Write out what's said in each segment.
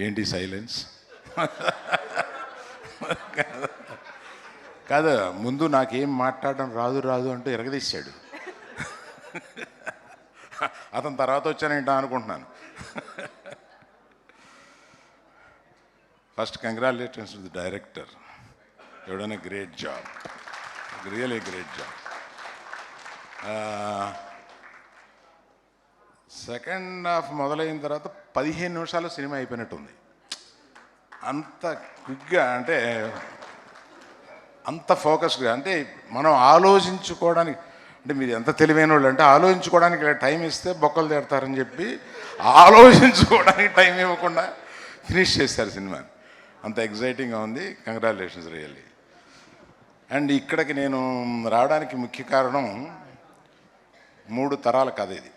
ఏంటి సైలెన్స్? కాదు, ముందు నాకేం మాట్లాడడం రాదు అంటూ ఎరగదీశాడు. అతను తర్వాత వచ్చానేంటా అనుకుంటున్నాను. First congratulations to the director. You done a great job, really great job. Second half మొదలైన తర్వాత 15 నిమిషాలు సినిమా అయిపోయినట్టుంది. అంత క్విక్గా, అంటే అంత ఫోకస్డ్గా, అంటే మనం ఆలోచించుకోవడానికి, అంటే మీరు ఎంత తెలివైన వాళ్ళు అంటే ఆలోచించుకోవడానికి ఇలా టైం ఇస్తే బొక్కలు తిడతారని చెప్పి ఆలోచించుకోవడానికి టైం ఇవ్వకుండా ఫినిష్ చేస్తారు సినిమాని. అంత ఎగ్జైటింగ్గా ఉంది. Congratulations really. అండ్ ఇక్కడికి నేను రావడానికి ముఖ్య కారణం 3 తరాల కథ ఇది.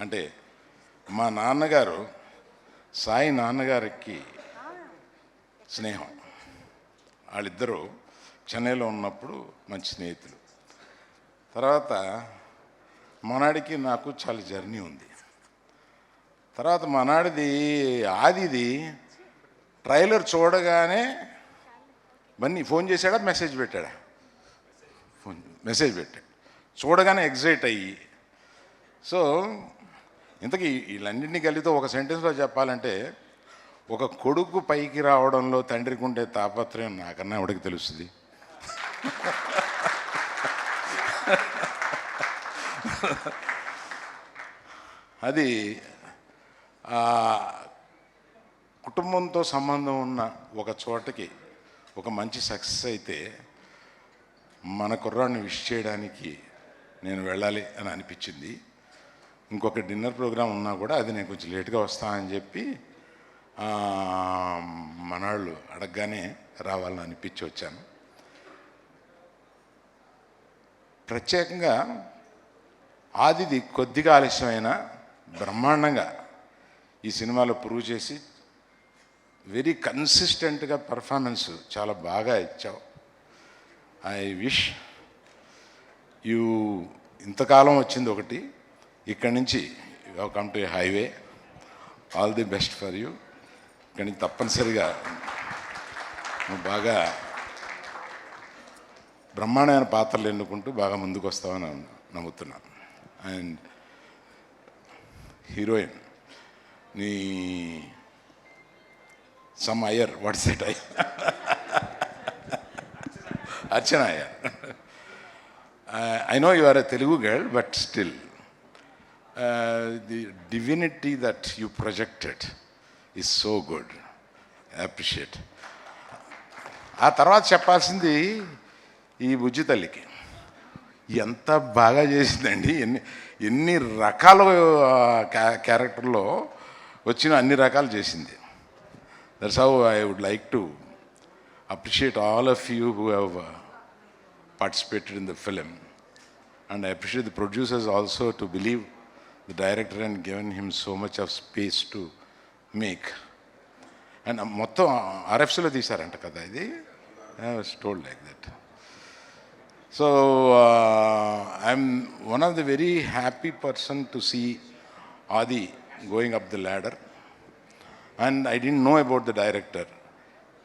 అంటే మా నాన్నగారు సాయి నాన్నగారికి స్నేహం. వాళ్ళిద్దరూ చెన్నైలో ఉన్నప్పుడు మంచి స్నేహితులు. తర్వాత మనాడికి నాకు చాలా జర్నీ ఉంది. తర్వాత మనాడిది ఆదిది ట్రైలర్ చూడగానే బన్నీ ఫోన్ చేశాడా, మెసేజ్ పెట్టాడా? మెసేజ్ పెట్టాడు. చూడగానే ఎగ్జైట్ అయ్యి, సో ఇంతకీ వీళ్ళన్నింటినీ కలిగితే ఒక సెంటెన్స్లో చెప్పాలంటే, ఒక కొడుకు పైకి రావడంలో తండ్రికి ఉండే తాపత్రయం నాకన్నా ఎవడికి తెలుస్తుంది? అది కుటుంబంతో సంబంధం ఉన్న ఒక చోటకి ఒక మంచి సక్సెస్ అయితే మన కుర్రాడిని విష్ చేయడానికి నేను వెళ్ళాలి అని అనిపించింది. ఇంకొక డిన్నర్ ప్రోగ్రాం ఉన్నా కూడా అది నేను కొంచెం లేట్గా వస్తానని చెప్పి మనాళ్ళు అడగగానే రావాలని అనిపించి వచ్చాను. ప్రత్యేకంగా ఆదిది కొద్దిగా ఆలస్యమైన బ్రహ్మాండంగా ఈ సినిమాలో ప్రూవ్ చేసి వెరీ కన్సిస్టెంట్గా పర్ఫార్మెన్స్ చాలా బాగా ఇచ్చావు. ఐ విష్ యూ, ఇంతకాలం వచ్చింది ఒకటి, ఇక్కడి నుంచి you come to A highway. All the best for you. ఇక్కడి నుంచి తప్పనిసరిగా నువ్వు బాగా బ్రహ్మాండమైన పాత్రలు ఎన్నుకుంటూ బాగా ముందుకు వస్తావని నమ్ముతున్నాను. అండ్ హీరోయిన్ నీ some Iyer, what's that Iyer? Archana Iyer. I know you are a Telugu girl, but still, the divinity that you projected is so good. I appreciate. ఆ తర్వాత చెప్పాల్సింది ఈ బుజ్జి తల్లికి ఎంత బాగా చేసిందండి. ఎన్ని రకాల క్యారెక్టర్లో వచ్చిన అన్ని రకాలు చేసింది. That's how I would like to appreciate all of you who have participated in the film, and I appreciate the producers also to believe the director and given him so much of space to make. And మొత్తం RFCలో తీశారంట కదా ఇది. I was told like that. So I'm one of the very happy person to see Adi going up the ladder, and I didn't know about the director.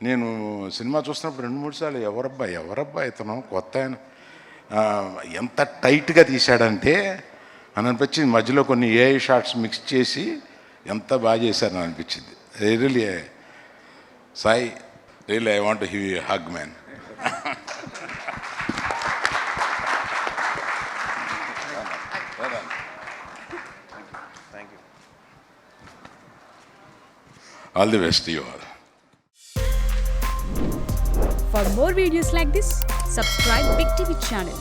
నేను cinema చూస్తున్నప్పుడు 2-3 సార్లు ఎవరబ్బా ఇతను కొత్త ఆయన, ఎంత టైట్గా తీశాడంటే అని అనిపించింది. మధ్యలో కొన్ని ఏఐ షార్ట్స్ మిక్స్ చేసి ఎంత బాగా చేశారని అనిపించింది. Really Sai, really I want to give you a hug man. All the best you all. For more videos like this, subscribe Big TV channel.